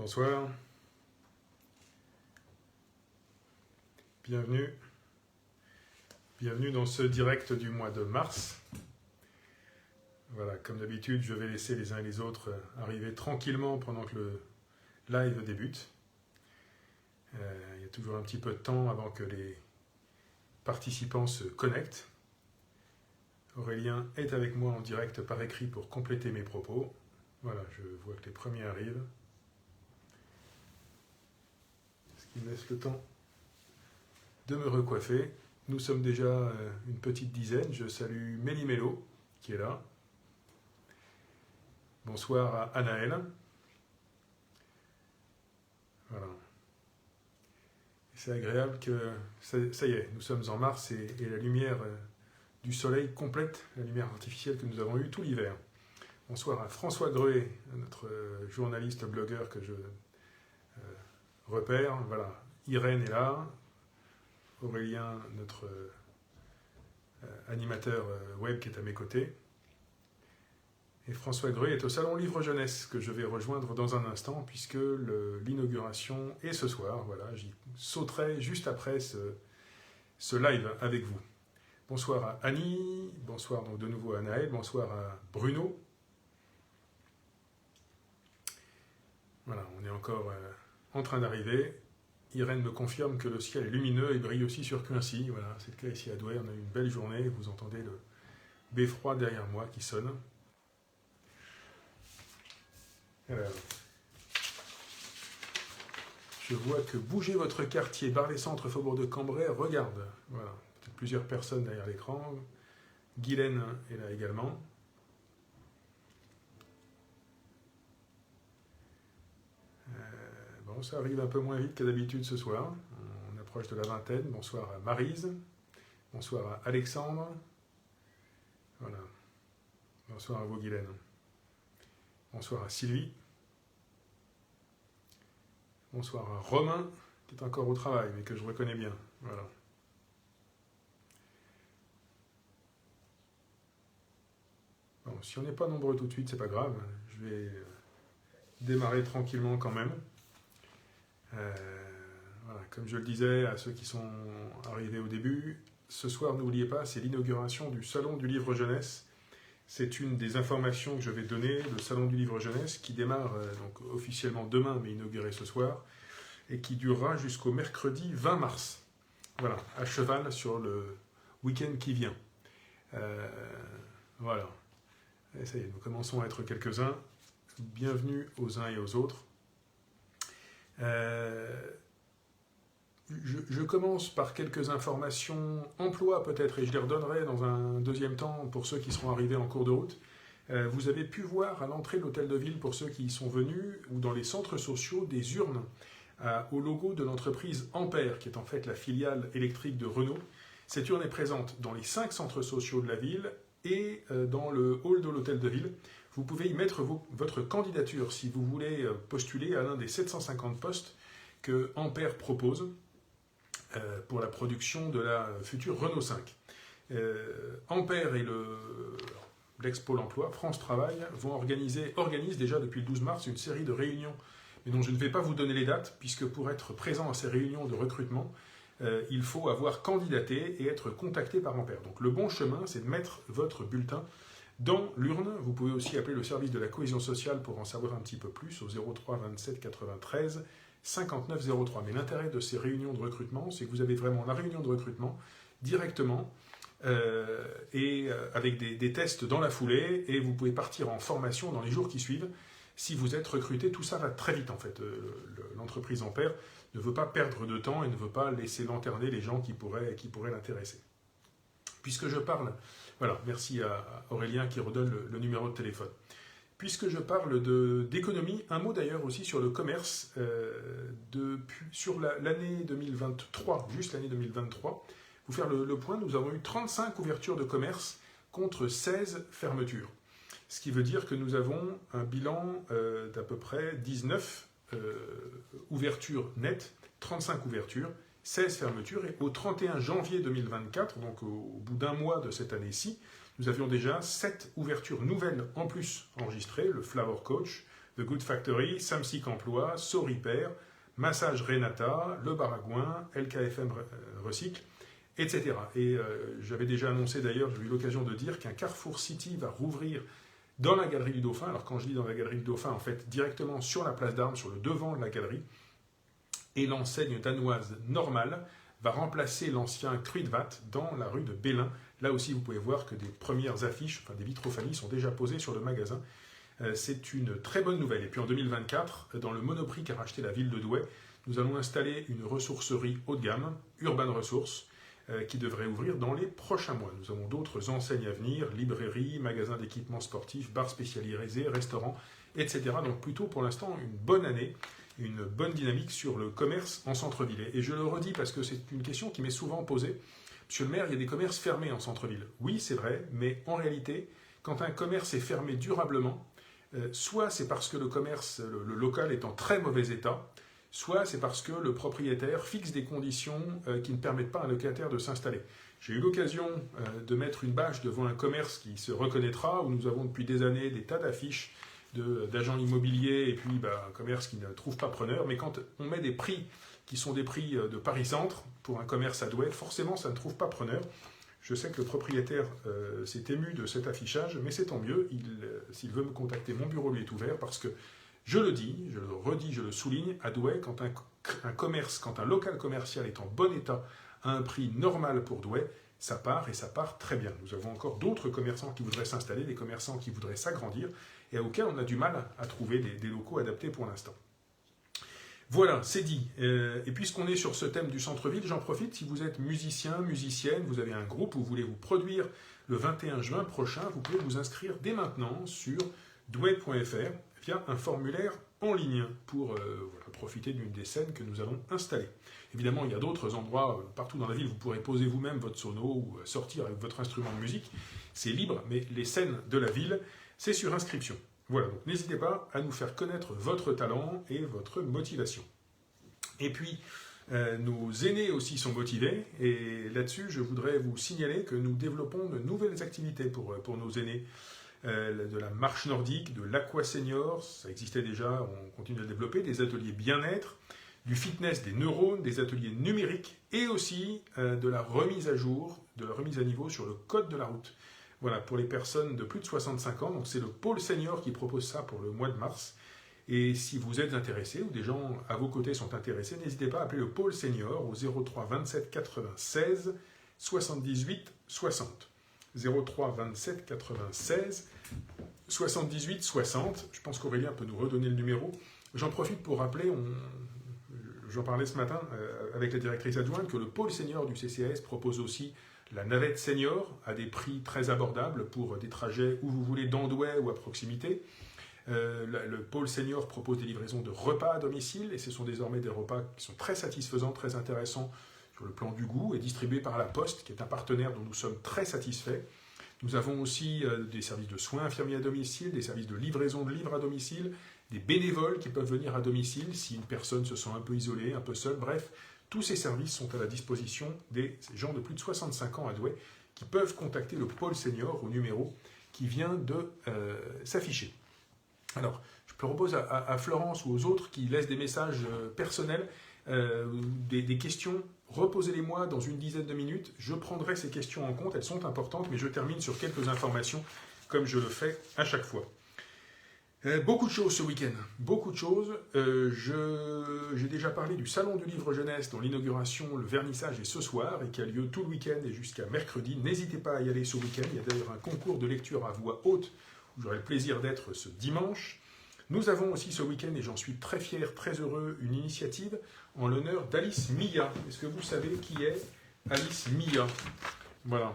Bonsoir, bienvenue dans ce direct du mois de mars. Voilà, comme d'habitude, je vais laisser les uns et les autres arriver tranquillement pendant que le live débute. Il y a toujours un petit peu de temps avant que les participants se connectent. Aurélien est avec moi en direct par écrit pour compléter mes propos. Voilà, je vois que les premiers arrivent. Ce qui me laisse le temps de me recoiffer. Nous sommes déjà une petite dizaine. Je salue Méli-Mélo qui est là. Bonsoir à Anaël. Voilà. C'est agréable que, ça y est, nous sommes en mars et la lumière du soleil complète la lumière artificielle que nous avons eue tout l'hiver. Bonsoir à François Greuet, notre journaliste blogueur que je repère. Voilà, Irène est là. Aurélien, notre animateur web qui est à mes côtés. Et François Greuet est au Salon Livre Jeunesse que je vais rejoindre dans un instant puisque l'inauguration est ce soir. Voilà, j'y sauterai juste après ce live avec vous. Bonsoir à Annie, bonsoir donc de nouveau à Naël, bonsoir à Bruno. Voilà, on est encore en train d'arriver. Irène me confirme que le ciel est lumineux et brille aussi sur Quincy. Voilà, c'est le cas ici à Douai. On a eu une belle journée. Vous entendez le beffroi derrière moi qui sonne. Alors, je vois que Bougez votre quartier, Bar-les-Centres, Faubourg de Cambrai, regarde. Voilà, peut-être plusieurs personnes derrière l'écran. Guylaine est là également. Bon, ça arrive un peu moins vite que d'habitude ce soir. On approche de la vingtaine. Bonsoir à Maryse. Bonsoir à Alexandre. Voilà. Bonsoir à vous, Guylaine. Bonsoir à Sylvie. Bonsoir à Romain, qui est encore au travail, mais que je reconnais bien. Voilà. Bon, si on n'est pas nombreux tout de suite, c'est pas grave. Je vais démarrer tranquillement quand même. Voilà, comme je le disais à ceux qui sont arrivés au début, ce soir, n'oubliez pas, c'est l'inauguration du Salon du Livre Jeunesse. C'est une des informations que je vais donner, le Salon du Livre Jeunesse, qui démarre donc officiellement demain, mais inauguré ce soir, et qui durera jusqu'au mercredi 20 mars. Voilà, à cheval sur le week-end qui vient. Voilà. Et ça y est, nous commençons à être quelques-uns. Bienvenue aux uns et aux autres. Je commence par quelques informations emploi peut-être, et je les redonnerai dans un deuxième temps pour ceux qui seront arrivés en cours de route. Vous avez pu voir à l'entrée de l'hôtel de ville, pour ceux qui y sont venus, ou dans les centres sociaux, des urnes au logo de l'entreprise Ampère, qui est en fait la filiale électrique de Renault. Cette urne est présente dans les 5 centres sociaux de la ville et dans le hall de l'hôtel de ville. Vous pouvez y mettre votre candidature si vous voulez postuler à l'un des 750 postes que Ampère propose pour la production de la future Renault 5. Ampère et l'Expo l'Emploi, France Travail, organisent déjà depuis le 12 mars une série de réunions, mais dont je ne vais pas vous donner les dates, puisque pour être présent à ces réunions de recrutement, il faut avoir candidaté et être contacté par Ampère. Donc le bon chemin, c'est de mettre votre bulletin dans l'urne. Vous pouvez aussi appeler le service de la cohésion sociale pour en savoir un petit peu plus au 03 27 93 59 03. Mais l'intérêt de ces réunions de recrutement, c'est que vous avez vraiment la réunion de recrutement directement et avec des tests dans la foulée, et vous pouvez partir en formation dans les jours qui suivent si vous êtes recruté. Tout ça va très vite en fait. L'entreprise Ampère ne veut pas perdre de temps et ne veut pas laisser lanterner les gens qui pourraient l'intéresser. Puisque je parle, voilà, merci à Aurélien qui redonne le numéro de téléphone. Puisque je parle d'économie, un mot d'ailleurs aussi sur le commerce, sur l'année 2023, juste l'année 2023. Vous faire le point, nous avons eu 35 ouvertures de commerce contre 16 fermetures. Ce qui veut dire que nous avons un bilan d'à peu près 19 ouvertures nettes, 35 ouvertures, 16 fermetures. Et au 31 janvier 2024, donc au bout d'un mois de cette année-ci, nous avions déjà 7 ouvertures nouvelles en plus enregistrées, le Flower Coach, The Good Factory, Samsic Emploi, So Repair, Massage Renata, Le Baragouin, LKFM Recycle, etc. Et j'avais déjà annoncé d'ailleurs, j'ai eu l'occasion de dire qu'un Carrefour City va rouvrir dans la Galerie du Dauphin. Alors quand je dis dans la Galerie du Dauphin, en fait directement sur la place d'Armes, sur le devant de la galerie. Et l'enseigne danoise Normal va remplacer l'ancien Kruidvat dans la rue de Bélin. Là aussi, vous pouvez voir que des premières affiches, enfin des vitrophanies sont déjà posées sur le magasin. C'est une très bonne nouvelle. Et puis en 2024, dans le Monoprix qu'a racheté la ville de Douai, nous allons installer une ressourcerie haut de gamme, Urban Resource, qui devrait ouvrir dans les prochains mois. Nous avons d'autres enseignes à venir, librairies, magasins d'équipements sportifs, bars spécialisés, restaurants, etc. Donc plutôt pour l'instant une bonne année, une bonne dynamique sur le commerce en centre-ville. Et je le redis parce que c'est une question qui m'est souvent posée. Monsieur le maire, il y a des commerces fermés en centre-ville. Oui, c'est vrai, mais en réalité, quand un commerce est fermé durablement, soit c'est parce que le commerce, le local est en très mauvais état, soit c'est parce que le propriétaire fixe des conditions qui ne permettent pas à un locataire de s'installer. J'ai eu l'occasion de mettre une bâche devant un commerce qui se reconnaîtra, où nous avons depuis des années des tas d'affiches d'agents immobiliers et puis un commerce qui ne trouve pas preneur. Mais quand on met des prix qui sont des prix de Paris-Centre pour un commerce à Douai, forcément ça ne trouve pas preneur. Je sais que le propriétaire s'est ému de cet affichage, mais c'est tant mieux. S'il veut me contacter, mon bureau lui est ouvert parce que, je le dis, je le redis, je le souligne, à Douai, quand un local commercial est en bon état à un prix normal pour Douai, ça part et ça part très bien. Nous avons encore d'autres commerçants qui voudraient s'installer, des commerçants qui voudraient s'agrandir et auxquels on a du mal à trouver des locaux adaptés pour l'instant. Voilà, c'est dit. Et puisqu'on est sur ce thème du centre-ville, j'en profite, si vous êtes musicien, musicienne, vous avez un groupe où vous voulez vous produire le 21 juin prochain, vous pouvez vous inscrire dès maintenant sur douai.fr via un formulaire en ligne pour profiter d'une des scènes que nous allons installer. Évidemment, il y a d'autres endroits partout dans la ville, vous pourrez poser vous-même votre sono ou sortir avec votre instrument de musique. C'est libre, mais les scènes de la ville, c'est sur inscription. Voilà, donc n'hésitez pas à nous faire connaître votre talent et votre motivation. Et puis, nos aînés aussi sont motivés, et là-dessus, je voudrais vous signaler que nous développons de nouvelles activités pour nos aînés. De la marche nordique, de l'aqua senior, ça existait déjà, on continue à le développer, des ateliers bien-être, du fitness des neurones, des ateliers numériques, et aussi de la remise à jour, de la remise à niveau sur le code de la route. Voilà, pour les personnes de plus de 65 ans, donc c'est le pôle senior qui propose ça pour le mois de mars. Et si vous êtes intéressé, ou des gens à vos côtés sont intéressés, n'hésitez pas à appeler le pôle senior au 03 27 96 78 60. 03 27 96 78 60. Je pense qu'Aurélien peut nous redonner le numéro. J'en profite pour rappeler, j'en parlais ce matin avec la directrice adjointe, que le pôle senior du CCAS propose aussi la navette senior à des prix très abordables pour des trajets où vous voulez dans Douai ou à proximité. Le pôle senior propose des livraisons de repas à domicile et ce sont désormais des repas qui sont très satisfaisants, très intéressants sur le plan du goût et distribués par La Poste, qui est un partenaire dont nous sommes très satisfaits. Nous avons aussi des services de soins infirmiers à domicile, des services de livraison de livres à domicile, des bénévoles qui peuvent venir à domicile si une personne se sent un peu isolée, un peu seule. Bref, tous ces services sont à la disposition des gens de plus de 65 ans à Douai qui peuvent contacter le pôle senior au numéro qui vient de s'afficher. Alors, je propose à Florence ou aux autres qui laissent des messages personnels, des questions, reposez-les-moi dans une dizaine de minutes. Je prendrai ces questions en compte, elles sont importantes, mais je termine sur quelques informations comme je le fais à chaque fois. Beaucoup de choses ce week-end, beaucoup de choses. J'ai déjà parlé du Salon du Livre Jeunesse dont l'inauguration, le vernissage est ce soir et qui a lieu tout le week-end et jusqu'à mercredi. N'hésitez pas à y aller ce week-end. Il y a d'ailleurs un concours de lecture à voix haute où j'aurai le plaisir d'être ce dimanche. Nous avons aussi ce week-end, et j'en suis très fier, très heureux, une initiative en l'honneur d'Alice Milla. Est-ce que vous savez qui est Alice Milla? Voilà.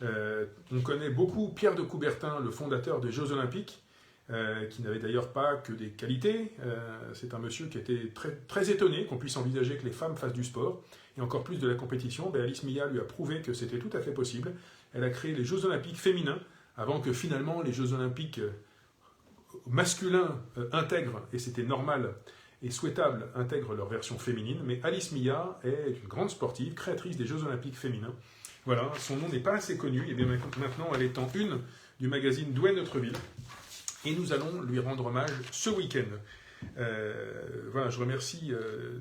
On connaît beaucoup Pierre de Coubertin, le fondateur des Jeux Olympiques, qui n'avait d'ailleurs pas que des qualités. C'est un monsieur qui était très, très étonné qu'on puisse envisager que les femmes fassent du sport, et encore plus de la compétition. Alice Milla lui a prouvé que c'était tout à fait possible. Elle a créé les Jeux Olympiques féminins, avant que finalement les Jeux Olympiques masculins intègrent, et c'était normal et souhaitable, intègrent leur version féminine. Mais Alice Milla est une grande sportive, créatrice des Jeux Olympiques féminins. Voilà, son nom n'est pas assez connu, et bien maintenant elle est en une du magazine Douai Notre Ville. Et nous allons lui rendre hommage ce week-end. Voilà, je remercie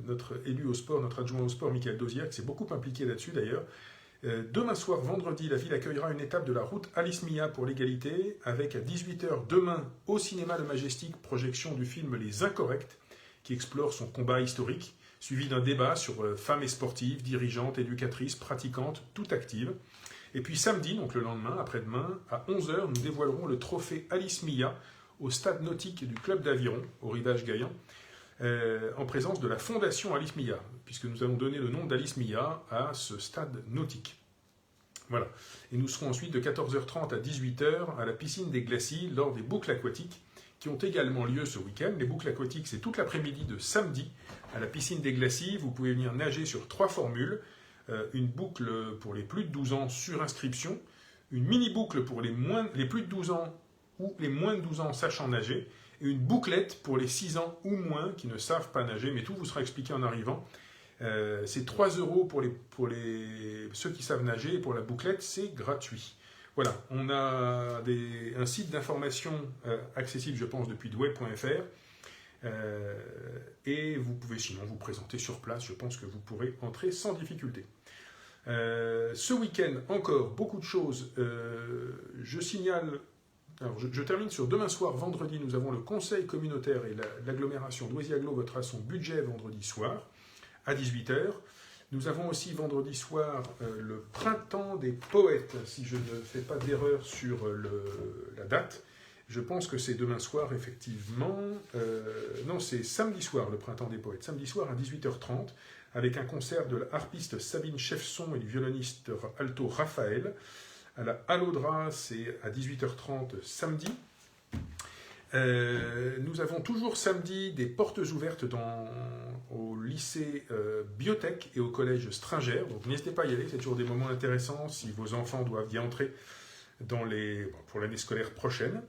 notre élu au sport, notre adjoint au sport, Michael Dozière, qui s'est beaucoup impliqué là-dessus d'ailleurs. Demain soir, vendredi, la ville accueillera une étape de la route Alice Mia pour l'égalité, avec à 18h demain au cinéma Le Majestic, projection du film Les Incorrects, qui explore son combat historique, suivi d'un débat sur femmes et sportives, dirigeantes, éducatrices, pratiquantes, toutes actives. Et puis samedi, donc le lendemain, après-demain, à 11h, nous dévoilerons le trophée Alice Mia au stade nautique du club d'Aviron, au rivage Gaillan, en présence de la fondation Alice Mia, puisque nous allons donner le nom d'Alice Mia à ce stade nautique. Voilà. Et nous serons ensuite de 14h30 à 18h à la piscine des Glacis lors des boucles aquatiques qui ont également lieu ce week-end. Les boucles aquatiques, c'est toute l'après-midi de samedi à la piscine des Glacis. Vous pouvez venir nager sur 3 formules. Une boucle pour les plus de 12 ans sur inscription, une mini-boucle pour les plus de 12 ans ou les moins de 12 ans sachant nager, et une bouclette pour les 6 ans ou moins qui ne savent pas nager, mais tout vous sera expliqué en arrivant. C'est 3 € pour ceux qui savent nager, et pour la bouclette, c'est gratuit. Voilà, on a un site d'information accessible, je pense, depuis web.fr. Et vous pouvez sinon vous présenter sur place, je pense que vous pourrez entrer sans difficulté. Ce week-end, encore beaucoup de choses. Je signale, alors je termine sur demain soir, vendredi, nous avons le conseil communautaire et l'agglomération d'Oisy-Aglo votera son budget vendredi soir à 18h. Nous avons aussi vendredi soir le printemps des poètes, si je ne fais pas d'erreur sur la date. Je pense que c'est demain soir, effectivement. Non, c'est samedi soir, le Printemps des Poètes. Samedi soir à 18h30, avec un concert de la harpiste Sabine Chefson et du violoniste alto Raphaël. À la Allodra, c'est à 18h30 samedi. Nous avons toujours samedi des portes ouvertes au lycée Biotech et au collège Stringer. Donc n'hésitez pas à y aller, c'est toujours des moments intéressants si vos enfants doivent y entrer pour l'année scolaire prochaine.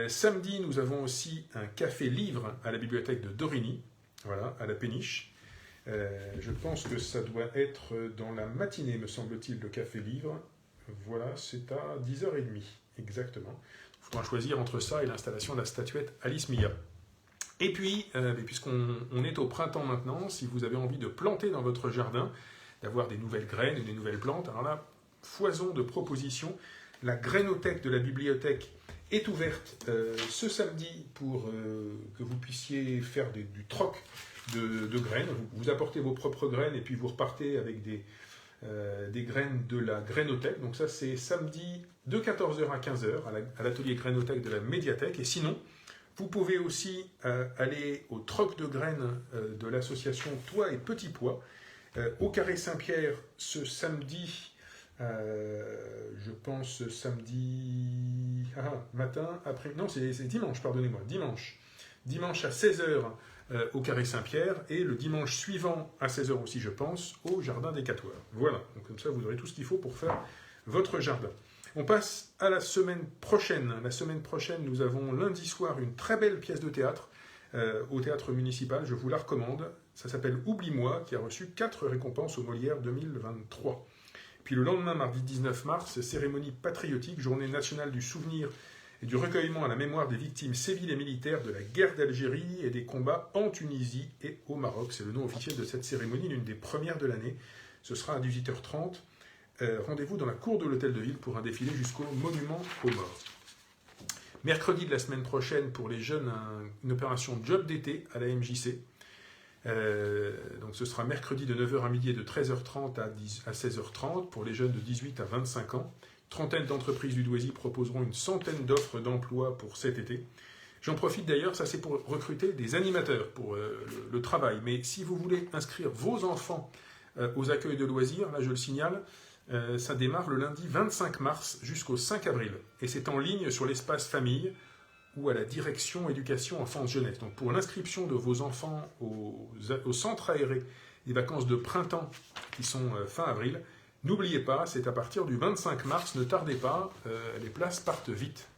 Samedi, nous avons aussi un café-livre à la bibliothèque de Dorigny, voilà, à la Péniche. Je pense que ça doit être dans la matinée, me semble-t-il, le café-livre. Voilà, c'est à 10h30, exactement. Il faudra choisir entre ça et l'installation de la statuette Alice Mia. Et puis, puisqu'on est au printemps maintenant, si vous avez envie de planter dans votre jardin, d'avoir des nouvelles graines et des nouvelles plantes, alors là, foison de propositions. La grainothèque de la bibliothèque est ouverte ce samedi pour que vous puissiez faire du troc de graines. Vous apportez vos propres graines et puis vous repartez avec des graines de la grainothèque. Donc ça, c'est samedi de 14h à 15h à l'atelier grainothèque de la médiathèque. Et sinon, vous pouvez aussi aller au troc de graines de l'association Toit et Petits Pois au Carré Saint-Pierre ce samedi. Je pense samedi matin, après... Non, c'est dimanche, pardonnez-moi. Dimanche à 16h au Carré Saint-Pierre et le dimanche suivant à 16h aussi, je pense, au Jardin des Catoires. Voilà, donc comme ça, vous aurez tout ce qu'il faut pour faire votre jardin. On passe à la semaine prochaine. La semaine prochaine, nous avons lundi soir une très belle pièce de théâtre au théâtre municipal. Je vous la recommande. Ça s'appelle Oublie-moi, qui a reçu 4 récompenses au Molière 2023. Puis le lendemain, mardi 19 mars, cérémonie patriotique, journée nationale du souvenir et du recueillement à la mémoire des victimes civiles et militaires de la guerre d'Algérie et des combats en Tunisie et au Maroc. C'est le nom officiel de cette cérémonie, l'une des premières de l'année. Ce sera à 18h30. Rendez-vous dans la cour de l'Hôtel de Ville pour un défilé jusqu'au monument aux morts. Mercredi de la semaine prochaine, pour les jeunes, une opération job d'été à la MJC. Donc ce sera mercredi de 9h à midi et de 13h30 à 16h30 pour les jeunes de 18 à 25 ans. Trentaine d'entreprises du Douaisis proposeront une centaine d'offres d'emploi pour cet été. J'en profite d'ailleurs, ça c'est pour recruter des animateurs pour le travail. Mais si vous voulez inscrire vos enfants aux accueils de loisirs, là je le signale, ça démarre le lundi 25 mars jusqu'au 5 avril. Et c'est en ligne sur l'espace famille ou à la direction éducation enfance jeunesse. Donc pour l'inscription de vos enfants au centre aéré des vacances de printemps qui sont fin avril, n'oubliez pas, c'est à partir du 25 mars, ne tardez pas, les places partent vite.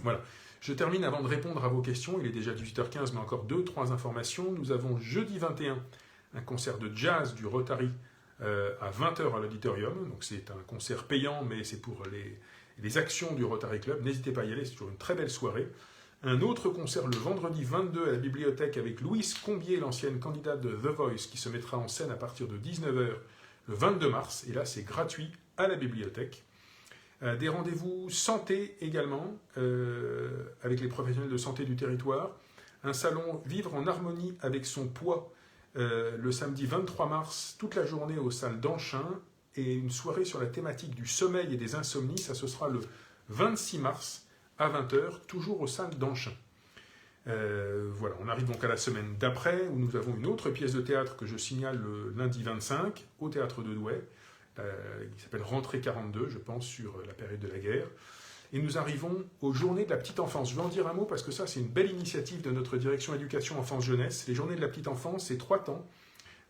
Voilà. Je termine avant de répondre à vos questions, il est déjà 18h15, mais encore 2-3 informations. Nous avons jeudi 21 un concert de jazz du Rotary à 20h à l'auditorium. Donc c'est un concert payant, mais c'est pour et des actions du Rotary Club. N'hésitez pas à y aller, c'est toujours une très belle soirée. Un autre concert le vendredi 22 à la bibliothèque avec Louise Combier, l'ancienne candidate de The Voice, qui se mettra en scène à partir de 19 h le 22 mars. Et là, c'est gratuit à la bibliothèque. Des rendez-vous santé également, avec les professionnels de santé du territoire. Un salon Vivre en harmonie avec son poids, le samedi 23 mars, toute la journée aux salles d'Anchin. Et une soirée sur la thématique du sommeil et des insomnies, ça ce sera le 26 mars à 20 h, toujours aux salles d'Anchin. Voilà, on arrive donc à la semaine d'après, où nous avons une autre pièce de théâtre que je signale le lundi 25, au Théâtre de Douai, qui s'appelle Rentrée 42, je pense, sur la période de la guerre. Et nous arrivons aux Journées de la Petite Enfance. Je vais en dire un mot parce que ça, c'est une belle initiative de notre direction éducation enfance-jeunesse. Les Journées de la Petite Enfance, c'est 3 temps.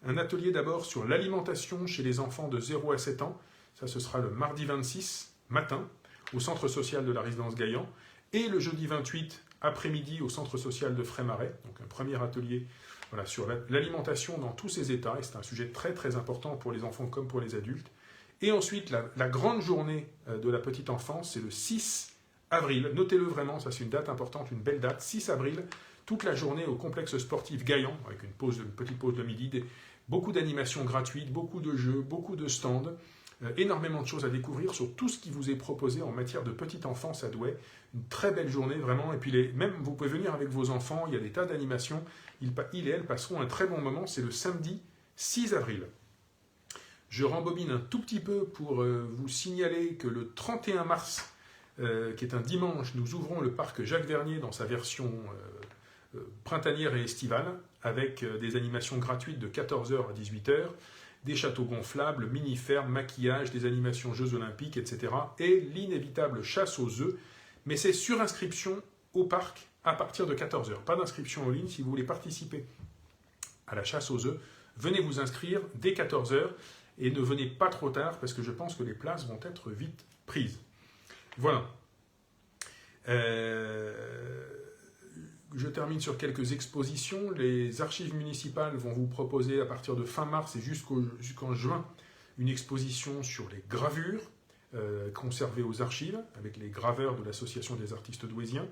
Un atelier d'abord sur l'alimentation chez les enfants de 0 à 7 ans. Ça, ce sera le mardi 26 matin, au centre social de la résidence Gaillan, et le jeudi 28 après-midi au centre social de Frémarais, donc un premier atelier voilà, sur l'alimentation dans tous ses états, et c'est un sujet très très important pour les enfants comme pour les adultes. Et ensuite, la grande journée de la petite enfance, c'est le 6 avril, notez-le vraiment, ça c'est une date importante, une belle date, 6 avril, toute la journée au complexe sportif Gaillan, avec une petite pause de midi, beaucoup d'animations gratuites, beaucoup de jeux, beaucoup de stands, énormément de choses à découvrir sur tout ce qui vous est proposé en matière de petite enfance à Douai. Une très belle journée, vraiment. Et puis, même vous pouvez venir avec vos enfants, il y a des tas d'animations. Ils et elles passeront un très bon moment. C'est le samedi 6 avril. Je rembobine un tout petit peu pour vous signaler que le 31 mars, qui est un dimanche, nous ouvrons le parc Jacques Vernier dans sa version printanière et estivale, avec des animations gratuites de 14 h à 18 h. Des châteaux gonflables, mini-fermes, maquillage, des animations Jeux Olympiques, etc. Et l'inévitable chasse aux œufs. Mais c'est sur inscription au parc à partir de 14 h. Pas d'inscription en ligne. Si vous voulez participer à la chasse aux œufs, venez vous inscrire dès 14 h. Et ne venez pas trop tard parce que je pense que les places vont être vite prises. Voilà. Je termine sur quelques expositions. Les archives municipales vont vous proposer à partir de fin mars et jusqu'en juin une exposition sur les gravures conservées aux archives avec les graveurs de l'Association des artistes douaisiens.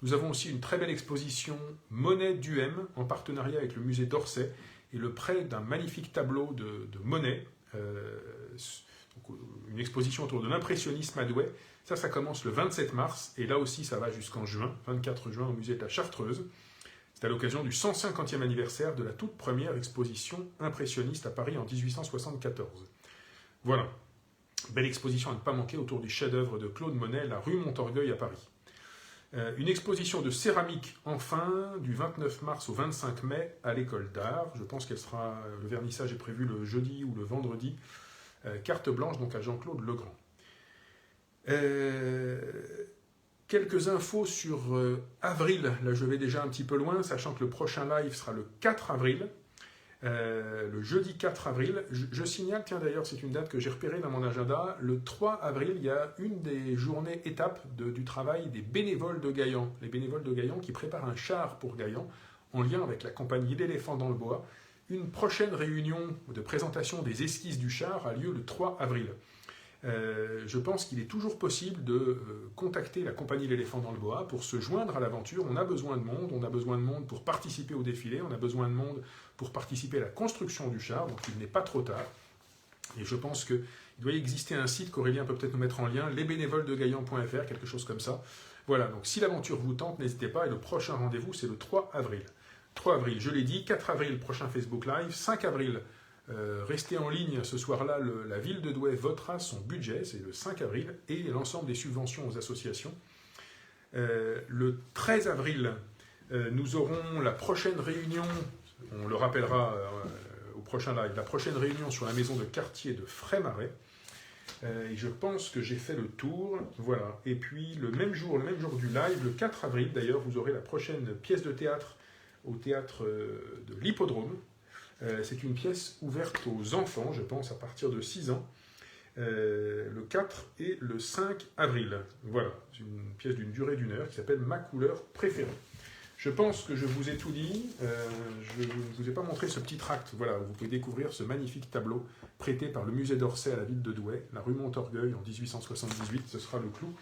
Nous avons aussi une très belle exposition Monet d'UM en partenariat avec le musée d'Orsay et le prêt d'un magnifique tableau de Monet. Une exposition autour de l'impressionnisme à Douai. Ça commence le 27 mars, et là aussi ça va jusqu'en juin, 24 juin, au musée de la Chartreuse. C'est à l'occasion du 150e anniversaire de la toute première exposition impressionniste à Paris en 1874. Voilà, belle exposition à ne pas manquer autour du chef-d'œuvre de Claude Monet, la rue Montorgueil à Paris. Une exposition de céramique, enfin, du 29 mars au 25 mai à l'école d'art. Je pense qu'elle sera, le vernissage est prévu le jeudi ou le vendredi. Carte blanche donc à Jean-Claude Legrand. Quelques infos sur avril, là je vais déjà un petit peu loin, sachant que le prochain live sera le 4 avril, le jeudi 4 avril. Je signale, tiens d'ailleurs c'est une date que j'ai repérée dans mon agenda, le 3 avril il y a une des journées étapes du travail des bénévoles de Gaillan, les bénévoles de Gaillan qui préparent un char pour Gaillan, en lien avec la compagnie L'Éléphant dans le Bois. Une prochaine réunion de présentation des esquisses du char a lieu le 3 avril. Je pense qu'il est toujours possible de contacter la compagnie L'Éléphant dans le Bois pour se joindre à l'aventure. On a besoin de monde pour participer au défilé, on a besoin de monde pour participer à la construction du char, donc il n'est pas trop tard. Et je pense qu'il doit exister un site qu'Aurélien peut peut-être nous mettre en lien, lesbénévolesdegaillan.fr, quelque chose comme ça. Voilà, donc si l'aventure vous tente, n'hésitez pas, et le prochain rendez-vous c'est le 3 avril. 3 avril, je l'ai dit, 4 avril, prochain Facebook Live, 5 avril, restez en ligne ce soir-là, la ville de Douai votera son budget, c'est le 5 avril, et l'ensemble des subventions aux associations. Le 13 avril, nous aurons la prochaine réunion, on le rappellera au prochain live, la prochaine réunion sur la maison de quartier de Frémarais. Et je pense que j'ai fait le tour, voilà. Et puis le même jour du live, le 4 avril d'ailleurs, vous aurez la prochaine pièce de théâtre au théâtre de l'Hippodrome. C'est une pièce ouverte aux enfants, je pense, à partir de 6 ans, le 4 et le 5 avril. Voilà, c'est une pièce d'une durée d'1 heure qui s'appelle « Ma couleur préférée ». Je pense que je vous ai tout dit. Je ne vous ai pas montré ce petit tract. Voilà, vous pouvez découvrir ce magnifique tableau prêté par le musée d'Orsay à la ville de Douai, la rue Montorgueil en 1878. Ce sera le clou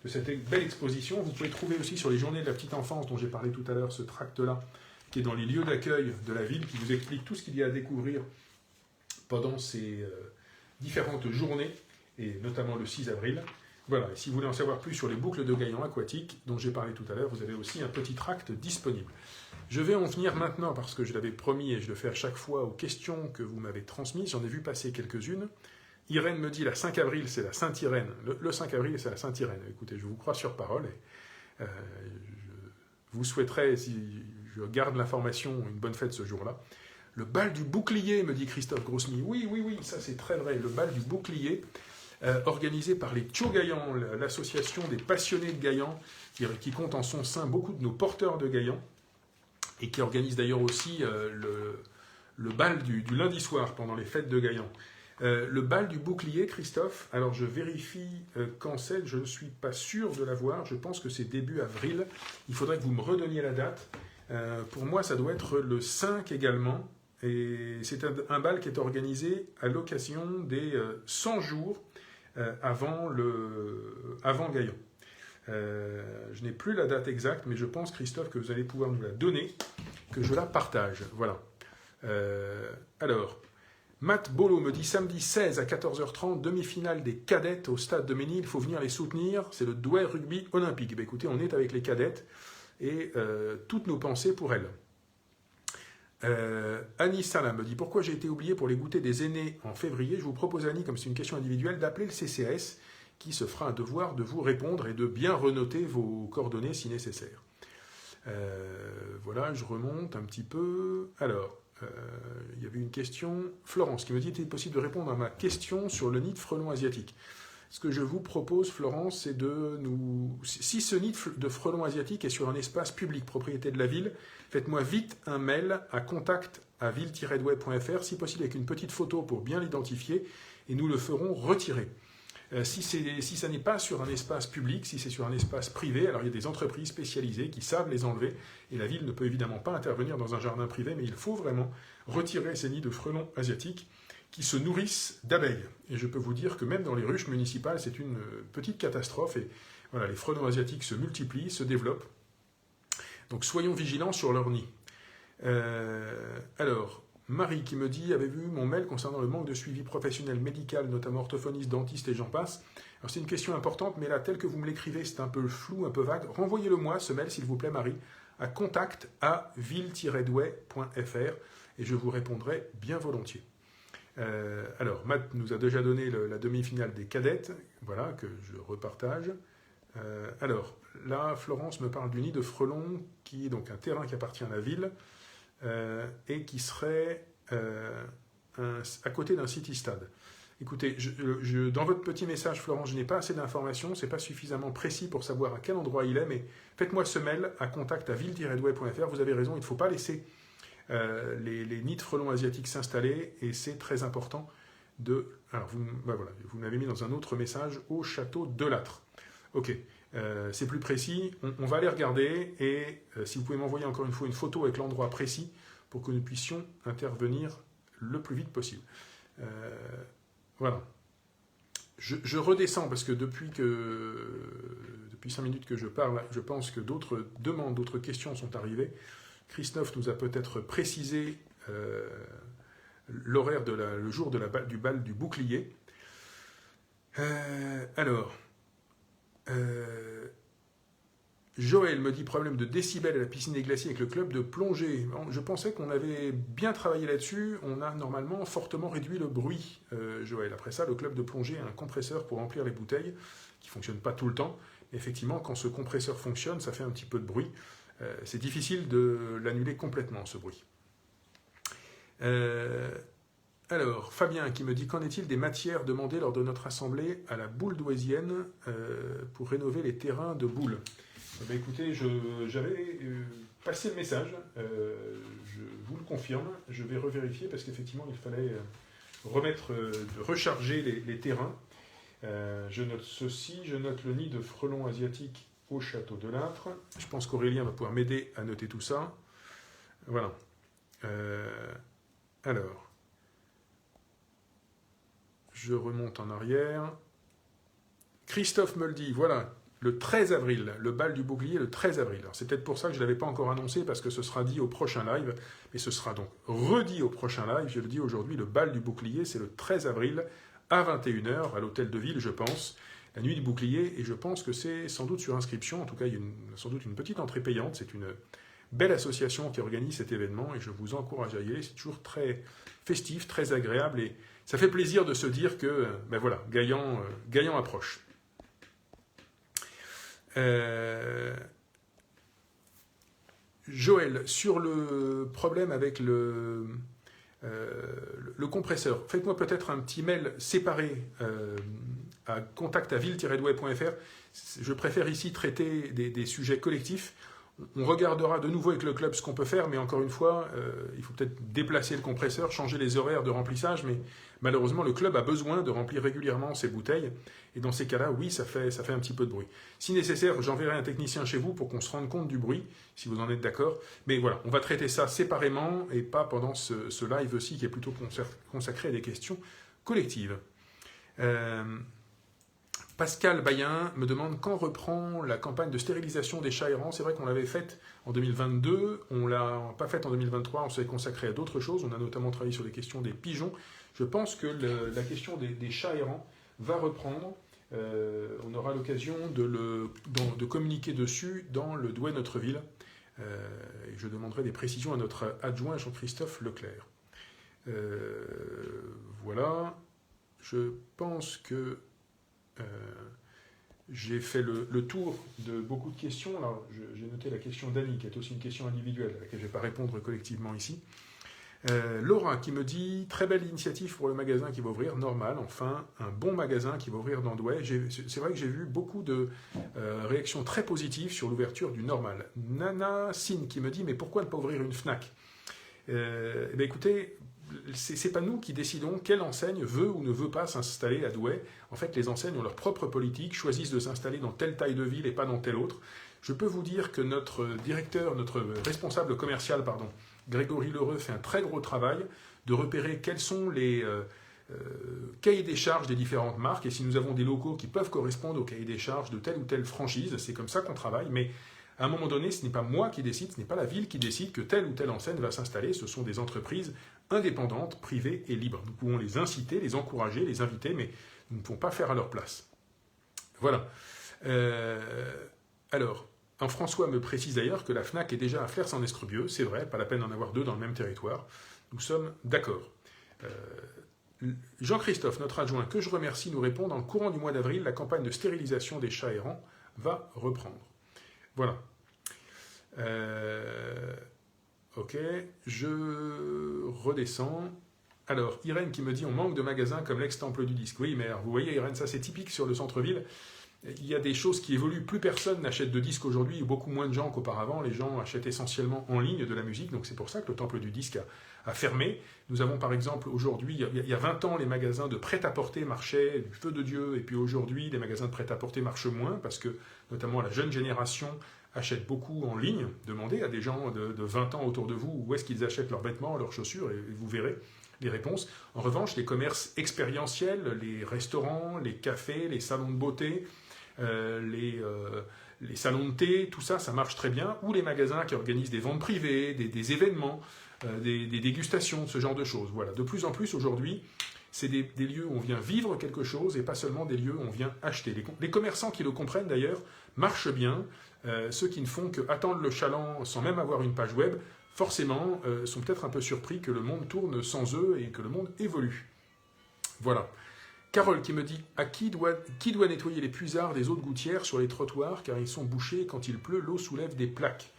de cette belle exposition. Vous pouvez trouver aussi sur les journées de la petite enfance dont j'ai parlé tout à l'heure ce tract-là, qui est dans les lieux d'accueil de la ville, qui vous explique tout ce qu'il y a à découvrir pendant ces différentes journées, et notamment le 6 avril. Voilà, et si vous voulez en savoir plus sur les boucles de Gaillan aquatiques, dont j'ai parlé tout à l'heure, vous avez aussi un petit tract disponible. Je vais en venir maintenant, parce que je l'avais promis et je le fais à chaque fois, aux questions que vous m'avez transmises. J'en ai vu passer quelques-unes. Irène me dit la 5 avril, c'est la Sainte-Irène. Le 5 avril, c'est la Sainte-Irène. Écoutez, je vous crois sur parole. Et, je vous souhaiterais, si je garde l'information, une bonne fête ce jour-là. Le bal du bouclier, me dit Christophe Grosny. Oui, ça c'est très vrai. Le bal du bouclier, organisé par les Tcho Gaillan, l'association des passionnés de Gaillan, qui compte en son sein beaucoup de nos porteurs de Gaillan, et qui organise d'ailleurs aussi le bal du lundi soir pendant les fêtes de Gaillan. Le bal du bouclier, Christophe, alors je vérifie quand c'est, je ne suis pas sûr de l'avoir, je pense que c'est début avril, il faudrait que vous me redonniez la date. Pour moi, ça doit être le 5 également, et c'est un bal qui est organisé à l'occasion des 100 jours avant Gaillan. Je n'ai plus la date exacte, mais je pense, Christophe, que vous allez pouvoir nous la donner, que je la partage. Voilà. Alors, Matt Bolo me dit samedi 16 à 14h30, demi-finale des cadettes au stade de Ménil. Il faut venir les soutenir. C'est le Douai Rugby Olympique. Ben, écoutez, on est avec les cadettes et toutes nos pensées pour elles. Annie Salam me dit pourquoi j'ai été oublié pour les goûters des aînés en février. Je vous propose, Annie, comme c'est une question individuelle, d'appeler le CCAS qui se fera un devoir de vous répondre et de bien renoter vos coordonnées si nécessaire. Voilà, je remonte un petit peu. Alors, il y avait une question. Florence qui me dit est-il possible de répondre à ma question sur le nid de frelons asiatique. Ce que je vous propose, Florence, c'est de nous... Si ce nid de frelons asiatique est sur un espace public, propriété de la ville, faites-moi vite un mail à contact@ville-douai.fr, si possible avec une petite photo pour bien l'identifier, et nous le ferons retirer. Si ça n'est pas sur un espace public, si c'est sur un espace privé, alors il y a des entreprises spécialisées qui savent les enlever, et la ville ne peut évidemment pas intervenir dans un jardin privé, mais il faut vraiment retirer ces nids de frelons asiatiques qui se nourrissent d'abeilles. Et je peux vous dire que même dans les ruches municipales, c'est une petite catastrophe, et voilà, les frelons asiatiques se multiplient, se développent. Donc soyons vigilants sur leur nid. Alors, Marie qui me dit, avez-vous vu mon mail concernant le manque de suivi professionnel médical, notamment orthophoniste, dentiste et j'en passe. Alors c'est une question importante, mais là, tel que vous me l'écrivez, c'est un peu flou, un peu vague. Renvoyez-le moi, ce mail, s'il vous plaît, Marie, à contact@ville-douai.fr et je vous répondrai bien volontiers. Alors, Matt nous a déjà donné la demi-finale des cadettes, voilà, que je repartage. Alors, là, Florence me parle du nid de frelons, qui est donc un terrain qui appartient à la ville, et qui serait à côté d'un city-stade. Écoutez, dans votre petit message, Florence, je n'ai pas assez d'informations, c'est pas suffisamment précis pour savoir à quel endroit il est, mais faites-moi ce mail à contact@ville-douai.fr. Vous avez raison, il ne faut pas laisser les nids de frelons asiatiques s'installer, et c'est très important de... Alors, voilà, vous m'avez mis dans un autre message, au château de Lattre. Ok, c'est plus précis, on va aller regarder, et si vous pouvez m'envoyer encore une fois une photo avec l'endroit précis, pour que nous puissions intervenir le plus vite possible. Voilà. Je redescends, parce que depuis 5 minutes que je parle, je pense que d'autres demandes, d'autres questions sont arrivées. Christophe nous a peut-être précisé l'horaire, le jour du bal du bouclier. Alors, Joël me dit problème de décibels à la piscine des glaciers avec le club de plongée. Je pensais qu'on avait bien travaillé là-dessus. On a normalement fortement réduit le bruit, Joël. Après ça, le club de plongée a un compresseur pour remplir les bouteilles qui ne fonctionne pas tout le temps. Effectivement, quand ce compresseur fonctionne, ça fait un petit peu de bruit. C'est difficile de l'annuler complètement, ce bruit. Alors, Fabien qui me dit, qu'en est-il des matières demandées lors de notre assemblée à la boule douaisienne pour rénover les terrains de boule? Écoutez, j'avais passé le message, je vous le confirme, je vais revérifier parce qu'effectivement il fallait recharger les terrains. Je note ceci, je note le nid de frelons asiatiques au château de l'Âtre. Je pense qu'Aurélien va pouvoir m'aider à noter tout ça. Voilà. Alors, je remonte en arrière. Christophe me le dit, voilà, le 13 avril, le bal du bouclier le 13 avril. C'est peut-être pour ça que je ne l'avais pas encore annoncé, parce que ce sera dit au prochain live, mais ce sera donc redit au prochain live. Je le dis aujourd'hui, le bal du bouclier, c'est le 13 avril à 21 h, à l'hôtel de ville, je pense. La nuit du bouclier, et je pense que c'est sans doute sur inscription, en tout cas il y a sans doute une petite entrée payante, c'est une belle association qui organise cet événement, et je vous encourage à y aller, c'est toujours très festif, très agréable, et ça fait plaisir de se dire que, ben voilà, Gaillan approche. Joël, sur le problème avec le compresseur, faites-moi peut-être un petit mail séparé à contact@ville-douai.fr. Je préfère ici traiter des sujets collectifs. On regardera de nouveau avec le club ce qu'on peut faire, mais encore une fois, il faut peut-être déplacer le compresseur, changer les horaires de remplissage, mais malheureusement, le club a besoin de remplir régulièrement ses bouteilles, et dans ces cas-là, oui, ça fait un petit peu de bruit. Si nécessaire, j'enverrai un technicien chez vous pour qu'on se rende compte du bruit, si vous en êtes d'accord, mais voilà, on va traiter ça séparément, et pas pendant ce live-ci, qui est plutôt consacré à des questions collectives. Pascal Bayen me demande quand reprend la campagne de stérilisation des chats errants. C'est vrai qu'on l'avait faite en 2022, on ne l'a pas faite en 2023, on s'est consacré à d'autres choses, on a notamment travaillé sur les questions des pigeons. Je pense que la question des chats errants va reprendre, on aura l'occasion de communiquer dessus dans le Douai Notre Ville, et je demanderai des précisions à notre adjoint Jean-Christophe Leclerc. Voilà, je pense que j'ai fait le tour de beaucoup de questions. Alors, j'ai noté la question d'Annie, qui est aussi une question individuelle, à laquelle je ne vais pas répondre collectivement ici. Laura qui me dit « Très belle initiative pour le magasin qui va ouvrir, normal, enfin, un bon magasin qui va ouvrir dans Douai. » C'est vrai que j'ai vu beaucoup de réactions très positives sur l'ouverture du normal. Nana Sin qui me dit « Mais pourquoi ne pas ouvrir une Fnac ?» Écoutez, c'est pas nous qui décidons quelle enseigne veut ou ne veut pas s'installer à Douai. En fait, les enseignes ont leur propre politique, choisissent de s'installer dans telle taille de ville et pas dans telle autre. Je peux vous dire que notre responsable commercial, Grégory Lheureux, fait un très gros travail de repérer quels sont les cahiers des charges des différentes marques, et si nous avons des locaux qui peuvent correspondre aux cahiers des charges de telle ou telle franchise, c'est comme ça qu'on travaille, mais à un moment donné, ce n'est pas moi qui décide, ce n'est pas la ville qui décide que telle ou telle enseigne va s'installer, ce sont des entreprises indépendantes, privées et libres. Nous pouvons les inciter, les encourager, les inviter, mais nous ne pouvons pas faire à leur place. Voilà. Alors, François me précise d'ailleurs que la Fnac est déjà à Flers-en-Escrebieux, c'est vrai, pas la peine d'en avoir deux dans le même territoire. Nous sommes d'accord. Jean-Christophe, notre adjoint, que je remercie, nous répond, dans le courant du mois d'avril, la campagne de stérilisation des chats errants va reprendre. Voilà. Ok, je redescends. Alors, Irène qui me dit on manque de magasins comme l'ex-temple du disque. Oui, mais alors, vous voyez, Irène, ça c'est typique sur le centre-ville. Il y a des choses qui évoluent. Plus personne n'achète de disques aujourd'hui, beaucoup moins de gens qu'auparavant. Les gens achètent essentiellement en ligne de la musique, donc c'est pour ça que le temple du disque a fermé. Nous avons par exemple aujourd'hui, il y a 20 ans, les magasins de prêt-à-porter marchaient du feu de Dieu, et puis aujourd'hui, les magasins de prêt-à-porter marchent moins, parce que notamment la jeune génération achète beaucoup en ligne. Demandez à des gens de 20 ans autour de vous où est-ce qu'ils achètent leurs vêtements, leurs chaussures, et vous verrez les réponses. En revanche, les commerces expérientiels, les restaurants, les cafés, les salons de beauté, les salons de thé, tout ça, ça marche très bien. Ou les magasins qui organisent des ventes privées, des événements, des dégustations, ce genre de choses. Voilà. De plus en plus aujourd'hui, c'est des lieux où on vient vivre quelque chose et pas seulement des lieux où on vient acheter. Les commerçants qui le comprennent d'ailleurs marchent bien. Ceux qui ne font qu'attendre le chaland sans même avoir une page web, forcément, sont peut-être un peu surpris que le monde tourne sans eux et que le monde évolue. Voilà. Carole qui me dit qui doit nettoyer les puisards des eaux de gouttière sur les trottoirs car ils sont bouchés et quand il pleut, l'eau soulève des plaques.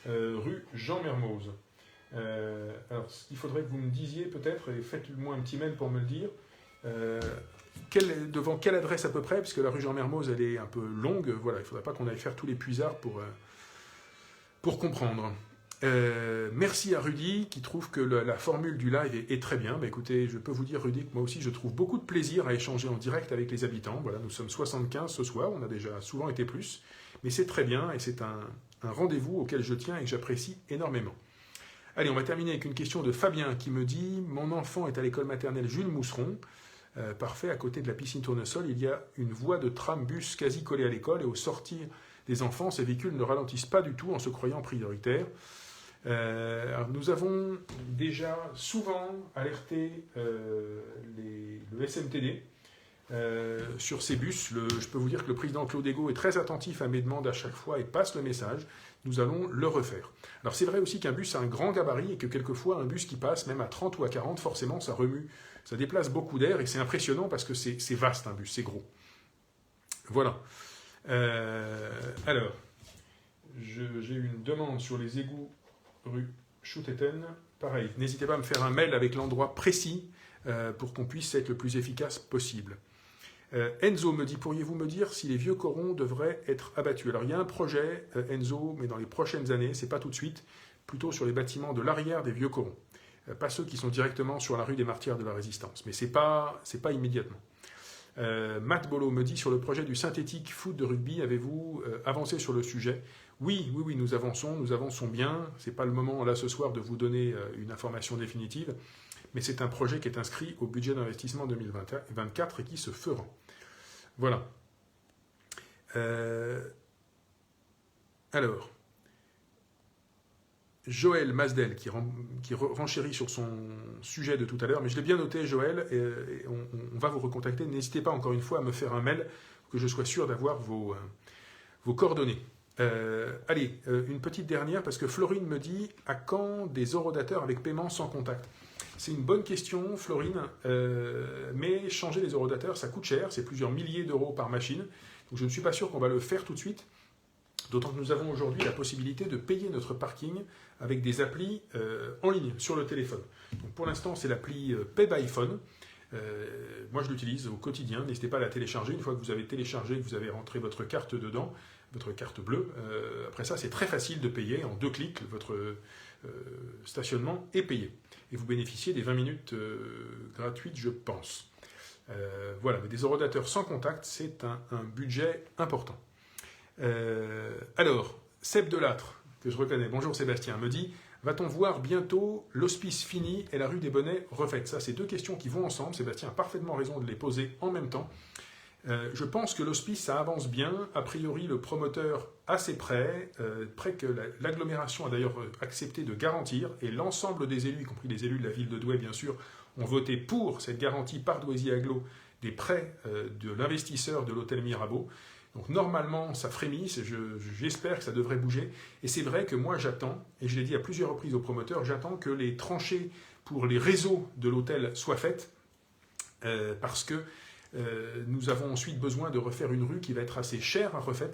Rue Jean Mermoz. Alors, il faudrait que vous me disiez peut-être, et faites-moi un petit mail pour me le dire, devant quelle adresse à peu près, puisque la rue Jean Mermoz, elle est un peu longue. Voilà, il ne faudrait pas qu'on aille faire tous les puisards pour comprendre. Merci à Rudy qui trouve que la formule du live est très bien. Écoutez, je peux vous dire, Rudy, que moi aussi je trouve beaucoup de plaisir à échanger en direct avec les habitants. Voilà, nous sommes 75 ce soir, on a déjà souvent été plus. Mais c'est très bien et c'est un rendez-vous auquel je tiens et que j'apprécie énormément. Allez, on va terminer avec une question de Fabien qui me dit « Mon enfant est à l'école maternelle Jules Mousseron. Parfait, à côté de la piscine tournesol, il y a une voie de tram-bus quasi collée à l'école et au sortir des enfants, ces véhicules ne ralentissent pas du tout en se croyant prioritaires. Alors nous avons déjà souvent alerté le SMTD sur ces bus. Je peux vous dire que le président Claude Ego est très attentif à mes demandes à chaque fois et passe le message. Nous allons le refaire. Alors c'est vrai aussi qu'un bus a un grand gabarit et que quelquefois un bus qui passe même à 30 ou à 40, forcément ça remue, ça déplace beaucoup d'air et c'est impressionnant parce que c'est vaste un bus, c'est gros. Voilà. Alors, j'ai eu une demande sur les égouts rue Schutteten. Pareil, n'hésitez pas à me faire un mail avec l'endroit précis pour qu'on puisse être le plus efficace possible. Enzo me dit, pourriez-vous me dire si les vieux corons devraient être abattus? Alors il y a un projet, Enzo, mais dans les prochaines années, c'est pas tout de suite, plutôt sur les bâtiments de l'arrière des vieux corons. Pas ceux qui sont directement sur la rue des Martyrs de la Résistance, mais c'est pas immédiatement. Matt Bolo me dit, sur le projet du synthétique foot de rugby, avez-vous avancé sur le sujet? Oui, nous avançons bien. C'est pas le moment là ce soir de vous donner une information définitive, mais c'est un projet qui est inscrit au budget d'investissement 2024 et qui se fera. Voilà. Alors, Joël Masdel qui renchérit sur son sujet de tout à l'heure, mais je l'ai bien noté, Joël, et on va vous recontacter. N'hésitez pas encore une fois à me faire un mail pour que je sois sûr d'avoir vos coordonnées. Allez, une petite dernière, parce que Florine me dit, à quand des horodateurs avec paiement sans contact? C'est une bonne question, Florine, mais changer les horodateurs, ça coûte cher, c'est plusieurs milliers d'euros par machine, donc je ne suis pas sûr qu'on va le faire tout de suite, d'autant que nous avons aujourd'hui la possibilité de payer notre parking avec des applis en ligne, sur le téléphone. Donc pour l'instant, c'est l'appli Pay by Phone. Moi, je l'utilise au quotidien, n'hésitez pas à la télécharger. Une fois que vous avez téléchargé, que vous avez rentré votre carte dedans, votre carte bleue, après ça, c'est très facile de payer. En 2 clics, votre stationnement est payé. Et vous bénéficiez des 20 minutes gratuites, je pense. Voilà, mais des horodateurs sans contact, c'est un budget important. Alors, Seb Delattre, que je reconnais, bonjour Sébastien, me dit, va-t-on voir bientôt l'hospice fini et la rue des Bonnets refaite? Ça, c'est 2 questions qui vont ensemble. Sébastien a parfaitement raison de les poser en même temps. Je pense que l'hospice, ça avance bien. A priori, le promoteur assez près que l'agglomération a d'ailleurs accepté de garantir, et l'ensemble des élus, y compris les élus de la ville de Douai, bien sûr, ont voté pour cette garantie par Douaisis Agglo des prêts de l'investisseur de l'hôtel Mirabeau. Donc normalement, ça frémit, j'espère que ça devrait bouger. Et c'est vrai que moi j'attends, et je l'ai dit à plusieurs reprises aux promoteurs, j'attends que les tranchées pour les réseaux de l'hôtel soient faites, parce que nous avons ensuite besoin de refaire une rue qui va être assez chère à refaire.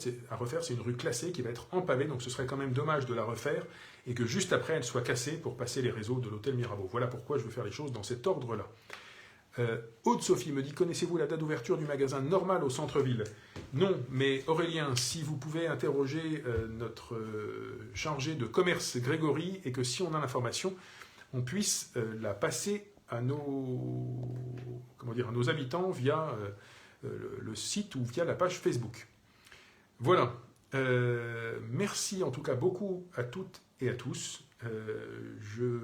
C'est une rue classée qui va être en pavé, donc ce serait quand même dommage de la refaire, et que juste après elle soit cassée pour passer les réseaux de l'hôtel Mirabeau. Voilà pourquoi je veux faire les choses dans cet ordre-là. Aude-Sophie me dit, connaissez-vous la date d'ouverture du magasin Normal au centre-ville? Non, mais Aurélien, si vous pouvez interroger notre chargé de commerce Grégory, et que si on a l'information, on puisse la passer à nos habitants via le site ou via la page Facebook. Voilà. Merci en tout cas beaucoup à toutes et à tous. Je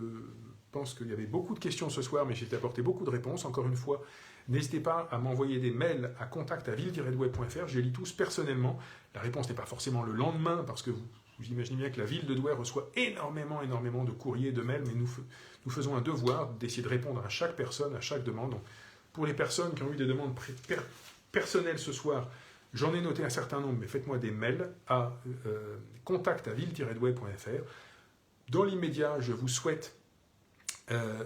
pense qu'il y avait beaucoup de questions ce soir, mais j'ai apporté beaucoup de réponses. Encore une fois, n'hésitez pas à m'envoyer des mails à contact@ville-douai.fr. Je les lis tous personnellement. La réponse n'est pas forcément le lendemain, parce que vous imaginez bien que la ville de Douai reçoit énormément de courriers, de mails, mais nous faisons un devoir d'essayer de répondre à chaque personne, à chaque demande. Donc, pour les personnes qui ont eu des demandes personnelles ce soir, j'en ai noté un certain nombre, mais faites-moi des mails à contact@ville-douai.fr. Dans l'immédiat, je vous souhaite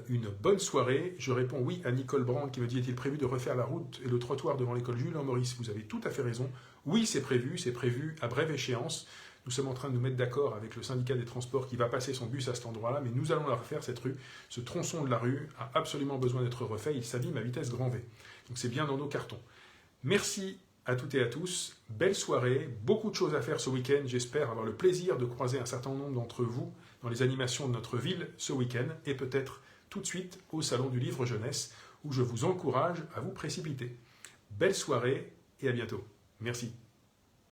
une bonne soirée. Je réponds oui à Nicole Brand qui me dit, est-il prévu de refaire la route et le trottoir devant l'école Jules-Maurice? Vous avez tout à fait raison. Oui, c'est prévu à brève échéance. Nous sommes en train de nous mettre d'accord avec le syndicat des transports qui va passer son bus à cet endroit-là, mais nous allons la refaire, cette rue. Ce tronçon de la rue a absolument besoin d'être refait. Il s'abîme à vitesse grand V. Donc c'est bien dans nos cartons. Merci à toutes et à tous. Belle soirée. Beaucoup de choses à faire ce week-end. J'espère avoir le plaisir de croiser un certain nombre d'entre vous dans les animations de notre ville ce week-end, et peut-être tout de suite au Salon du Livre Jeunesse, où je vous encourage à vous précipiter. Belle soirée et à bientôt. Merci.